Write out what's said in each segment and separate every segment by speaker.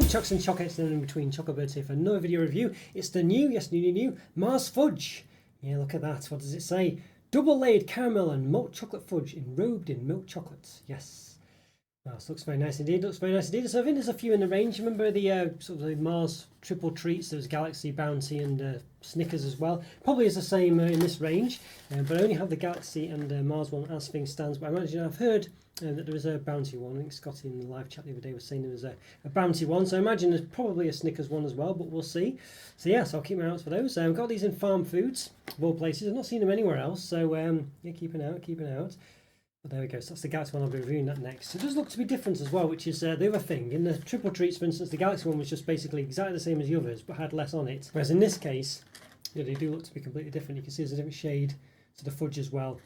Speaker 1: Chucks and Chocolates and in between. Chocobirds here for another video review. It's the new, yes, new Mars Fudge. Yeah, look at that. What does it say? Double laid caramel and malt chocolate fudge enrobed in milk chocolate. Yes. Wow, this looks very nice indeed. Looks very nice indeed. So I think there's a few in the range. Remember the sort of the Mars triple treats? There was Galaxy, Bounty, and Snickers as well. Probably is the same in this range, but I only have the Galaxy and Mars one as things stands. But I imagine I've heard that there was a Bounty one. I think Scotty in the live chat the other day was saying there was a Bounty one. So I imagine there's probably a Snickers one as well, but we'll see. So yes, I'll keep my eye out for those. I've got these in Farm Foods of all places. I've not seen them anywhere else. So yeah, keep an eye out, keep an eye out. But there we go, so that's the Galaxy one. I'll be reviewing that next. It does look to be different as well, which is the other thing. In the triple treats, for instance, the Galaxy one was just basically exactly the same as the others, but had less on it. Whereas in this case, yeah, they do look to be completely different. You can see there's a different shade to the fudge as well.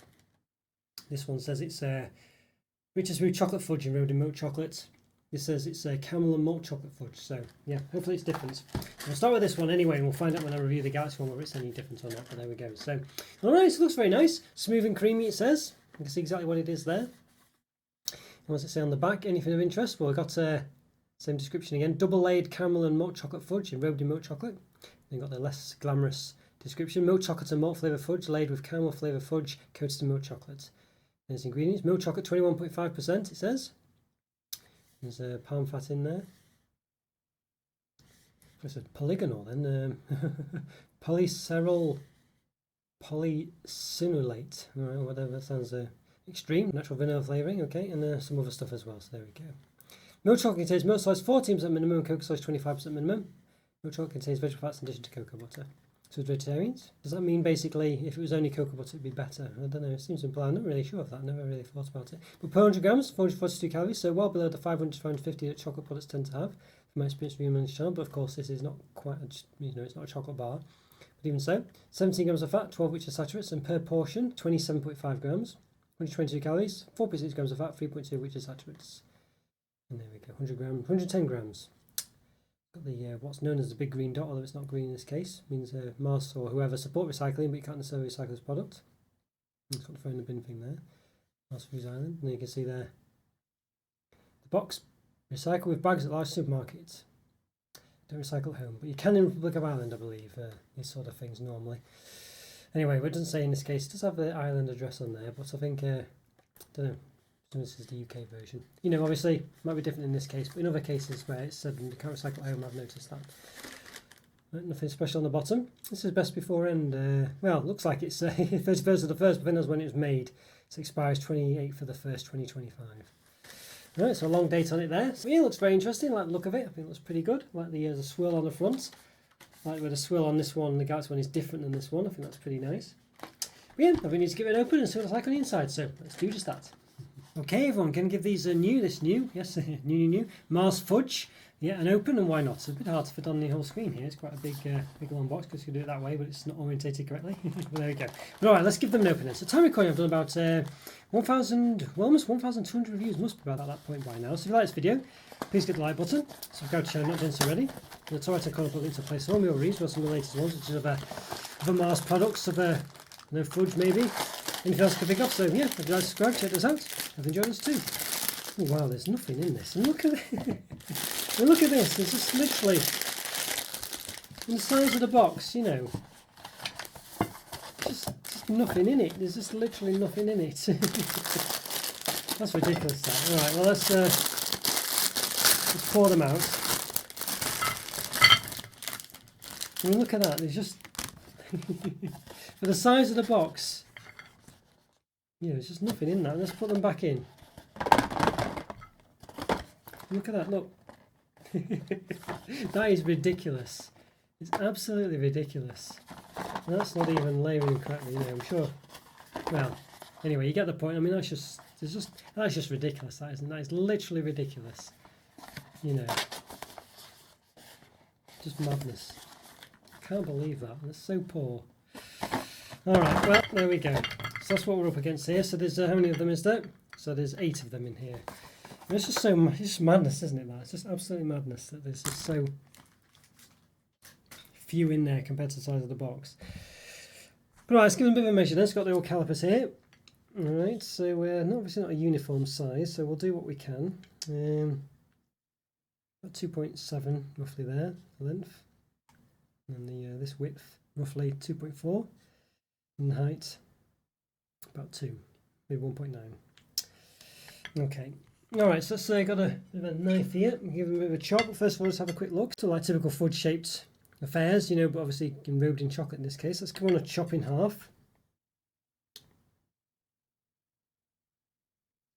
Speaker 1: This one says it's rich and smooth chocolate fudge enrobed in milk chocolate. This says it's caramel and malt chocolate fudge. So yeah, hopefully it's different. We'll start with this one anyway, and we'll find out when I review the Galaxy one whether it's any different or not. But there we go. So alright, so it looks very nice, smooth and creamy. It says. You can see exactly what it is there. And what does it say on the back? Anything of interest? Well, we've got same description again. Double laid caramel and malt chocolate fudge enrobed in milk chocolate. Then you've got the less glamorous description. Milk chocolate and malt flavoured fudge laid with caramel flavoured fudge coated in milk chocolate. There's ingredients. Milk chocolate 21.5% it says. There's palm fat in there. It's a polygonal then. Polysinolate, right, whatever, that sounds extreme. Natural vanilla flavouring, okay, and some other stuff as well, so there we go. Milk chocolate contains milk size 14% minimum and cocoa size 25% minimum. Milk chocolate contains vegetable fats in addition to cocoa butter. So it's vegetarians. Does that mean basically if it was only cocoa butter it'd be better? I don't know, it seems to imply. I'm not really sure of that, never really thought about it. But per 100 grams, 442 calories, so well below the 500 to 550 that chocolate products tend to have, from my experience reviewing on this channel, but of course this is not quite, it's not a chocolate bar. But even so, 17 grams of fat, 12 which are saturates, and per portion, 27.5 grams, 122 calories, 4.6 grams of fat, 3.2 which are saturates. And there we go, 100 grams, 110 grams. Got the what's known as the big green dot, although it's not green in this case, means Mars or whoever support recycling, but you can't necessarily recycle this product. It's got the throw in the bin thing there. Mars Fudge Island, and then you can see there the box, recycle with bags at large supermarkets. Don't recycle at home, but you can in Republic of Ireland, I believe, these sort of things normally. Anyway, it doesn't say in this case, it does have the island address on there, but I think, I don't know, this is the UK version. You know, obviously, it might be different in this case, but in other cases where it's said you can't recycle at home, I've noticed that. Right, nothing special on the bottom. This is best before end, well, it looks like it's 31st of the 1st, but then that's when it was made. So it expires 28th of the 1st, 2025. Right, so a long date on it there. So yeah, it looks very interesting. I like the look of it. I think it looks pretty good. I like the swirl on the front. I like where the swirl on this one, the Galaxy one, is different than this one. I think that's pretty nice. But yeah, I think we need to give it an open and see what it's like on the inside. So let's do just that. Okay, everyone, can give these a new new Mars Fudge. Yeah, an open, and why not? It's a bit hard to fit on the whole screen here. It's quite a big long box because you can do it that way, but it's not orientated correctly. But there we go. But all right, let's give them an open then. So time recording, I've done about 1,000, well, almost 1,200 reviews. Must be about at that point by now. So if you like this video, please hit the like button. Subscribe to the channel, not done so already. And the top right corner, put links to place all my reads, well, some of the latest ones, which is of Mars products, of no fudge maybe. Anything else to pick up? So yeah, if you like, subscribe, check this out. I've enjoyed this too. Oh wow, there's nothing in this. And look at it. And look at this. There's just literally in the size of the box, you know. Just nothing in it. There's just literally nothing in it. That's ridiculous. That. All right. Well, let's pour them out. I mean, look at that. There's just for the size of the box. Yeah, there's just nothing in that. Let's put them back in. Look at that, look. That is ridiculous. It's absolutely ridiculous. And that's not even labelling correctly, you know, I'm sure. Well, anyway, you get the point. I mean, that's just ridiculous, that isn't it? That is literally ridiculous. You know. Just madness. I can't believe that. That's so poor. Alright, well, there we go. So that's what we're up against here. So there's, how many of them is there? So there's 8 of them in here. And it's just it's just madness, isn't it, that? It's just absolutely madness that there's just so few in there compared to the size of the box. But right, let's give them a bit of a measure then. It's got the old calipers here. Alright, so we're obviously not a uniform size, so we'll do what we can. about 2.7 roughly there, the length, and the this width roughly 2.4, and the height about 2, maybe 1.9. Okay, all right, so let's say I got a bit of a knife here. I'll give them a bit of a chop. But first of all, let's have a quick look. So like typical fudge shaped affairs, you know, but obviously enrobed in chocolate in this case. Let's go on a chop in half.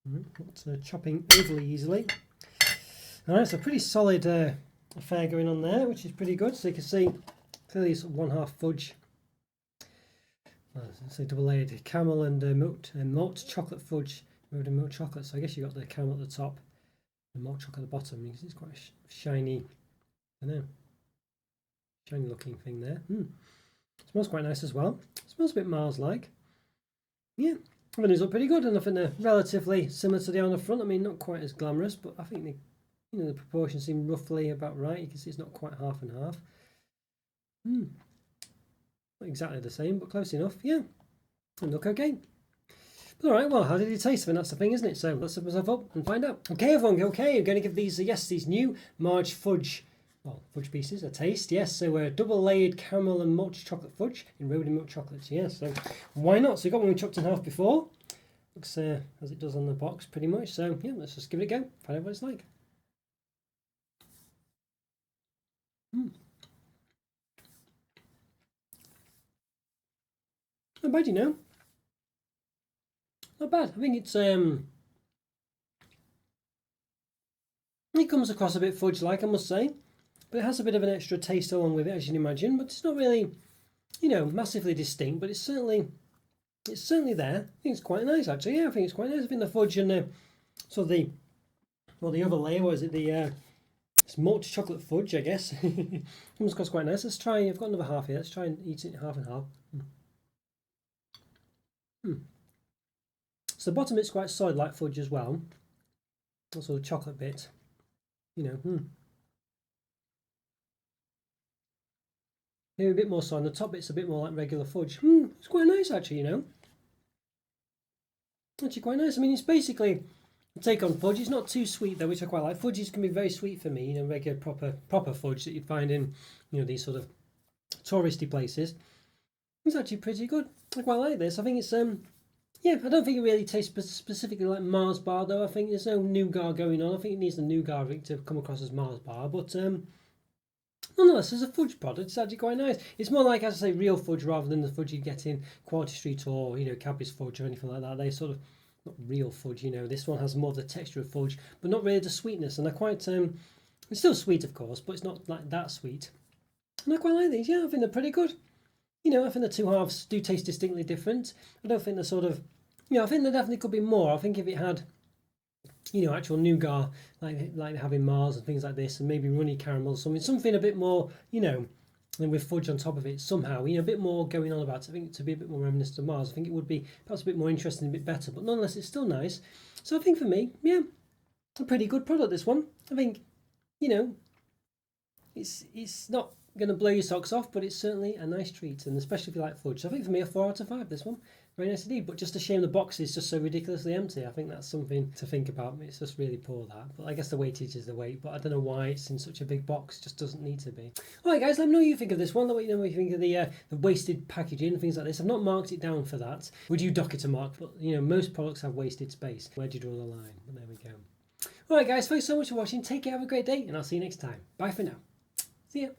Speaker 1: Not chopping overly easily. All right, so pretty solid affair going on there, which is pretty good. So you can see clearly it's 1/2 fudge. So double layered caramel and milk chocolate fudge, made in milk chocolate. So I guess you got the caramel at the top and milk chocolate at the bottom. You can see it's quite a shiny, I don't know, shiny looking thing there. Smells quite nice as well. Smells a bit Mars-like. Yeah, I think these look pretty good, and I think they're relatively similar to the on the front. I mean, not quite as glamorous, but I think the proportions seem roughly about right. You can see it's not quite half and half. Not exactly the same, but close enough. Yeah, and look okay. But all right, well, how did it taste? I mean, that's the thing, isn't it? So let's set myself up and find out. Okay, everyone. Okay, I'm going to give these these new Mars Fudge. Well, fudge pieces, a taste, yes. So we're double layered caramel and milk chocolate fudge enrobed in milk chocolates, yes. So why not? So we got one we chopped in half before. Looks as it does on the box, pretty much. So yeah, let's just give it a go. Find out what it's like. Not bad, you know. Not bad. I think it's it comes across a bit fudge-like, I must say. But it has a bit of an extra taste along with it, as you can imagine. But it's not really, you know, massively distinct. But it's certainly there. I think it's quite nice, actually. Yeah, I think it's quite nice. I think the fudge and the other layer, was it the it's milk chocolate fudge, I guess. Comes across quite nice. Let's try. I've got another half here. Let's try and eat it half and half. So the bottom bit's quite solid, like fudge as well. Also the chocolate bit, you know. Maybe a bit more so, and the top bit's a bit more like regular fudge. It's quite nice, actually, you know. Actually quite nice. I mean, it's basically a take on fudge. It's not too sweet though, which I quite like. Fudges can be very sweet for me, you know, regular proper fudge that you'd find in, you know, these sort of touristy places. It's actually pretty good. I quite like this. I think it's yeah, I don't think it really tastes specifically like Mars bar though. I think there's no nougat going on. I think it needs the nougat to come across as Mars bar, but nonetheless, as a fudge product, it's actually quite nice. It's more like, as I say, real fudge rather than the fudge you get in Quality Street or, you know, Cadbury's fudge or anything like that. They're sort of not real fudge, you know. This one has more of the texture of fudge, but not really the sweetness. And I quite it's still sweet, of course, but it's not like that sweet. And I quite like these. Yeah, I think they're pretty good. You know, I think the two halves do taste distinctly different. I don't think they're sort of, you know, I think there definitely could be more. I think if it had, you know, actual nougat, like having Mars and things like this, and maybe runny caramel, something a bit more, you know, and with fudge on top of it somehow, you know, a bit more going on about it. I think to be a bit more reminiscent of Mars, I think it would be perhaps a bit more interesting, a bit better, but nonetheless, it's still nice. So I think for me, yeah, a pretty good product, this one. I think, you know, it's not going to blow your socks off, but it's certainly a nice treat, and especially if you like fudge. So I think for me, a 4 out of 5, this one. Very nice indeed, but just a shame the box is just so ridiculously empty. I think that's something to think about. It's just really poor, that. But I guess the weightage is the weight, but I don't know why it's in such a big box. It just doesn't need to be. Alright guys, let me know what you think of this one. Let me know what you think of the wasted packaging and things like this. I've not marked it down for that. Would you dock it a mark? But, you know, most products have wasted space. Where do you draw the line? But there we go. Alright guys, thanks so much for watching. Take care, have a great day, and I'll see you next time. Bye for now. See ya.